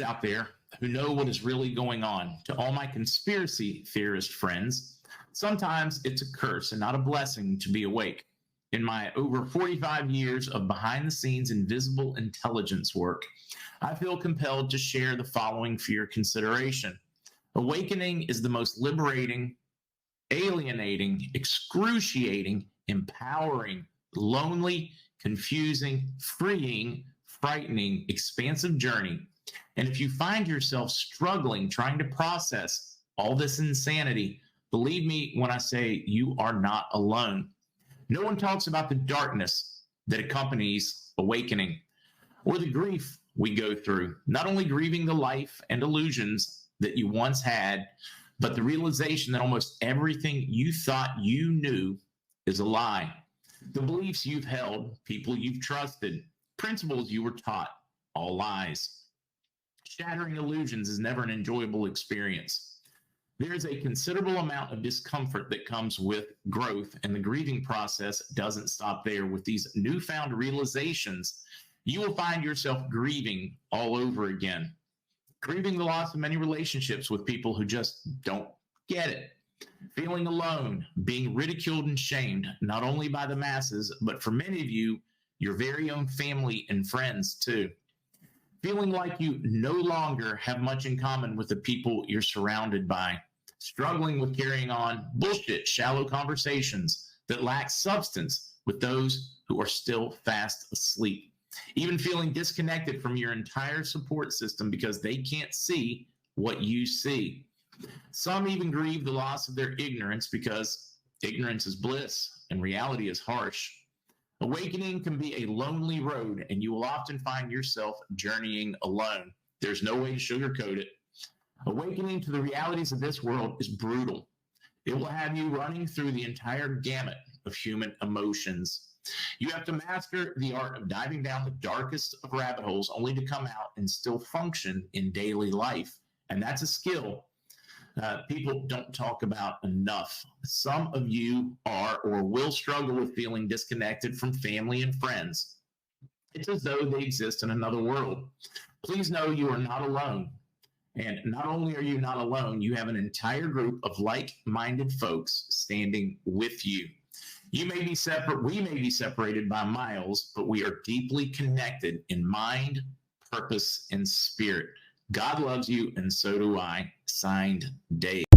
out there who know what is really going on. To all my conspiracy theorist friends, sometimes it's a curse and not a blessing to be awake. In my over 45 years of behind the scenes invisible intelligence work, I feel compelled to share the following for your consideration. Awakening is the most liberating, alienating, excruciating, empowering, lonely, confusing, freeing, frightening, expansive journey. And if you find yourself struggling trying to process all this insanity, believe me when I say you are not alone. No one talks about the darkness that accompanies awakening or the grief we go through, not only grieving the life and illusions that you once had, but the realization that almost everything you thought you knew is a lie. The beliefs you've held, people you've trusted, principles you were taught, all lies. Shattering illusions is never an enjoyable experience. There is a considerable amount of discomfort that comes with growth, and the grieving process doesn't stop there. With these newfound realizations, you will find yourself grieving all over again. Grieving the loss of many relationships with people who just don't get it. Feeling alone, being ridiculed and shamed, not only by the masses, but for many of you, your very own family and friends too. Feeling like you no longer have much in common with the people you're surrounded by. Struggling with carrying on bullshit, shallow conversations that lack substance with those who are still fast asleep. Even feeling disconnected from your entire support system because they can't see what you see. Some even grieve the loss of their ignorance because ignorance is bliss and reality is harsh. Awakening can be a lonely road, and you will often find yourself journeying alone. There's no way to sugarcoat it. Awakening to the realities of this world is brutal. It will have you running through the entire gamut of human emotions. You have to master the art of diving down the darkest of rabbit holes only to come out and still function in daily life. And that's a skill people don't talk about enough. Some of you are or will struggle with feeling disconnected from family and friends. It's as though they exist in another world. Please know you are not alone. And not only are you not alone, you have an entire group of like-minded folks standing with you. You may be separate, we may be separated by miles, but we are deeply connected in mind, purpose, and spirit. God loves you, and so do I. Signed, Dave.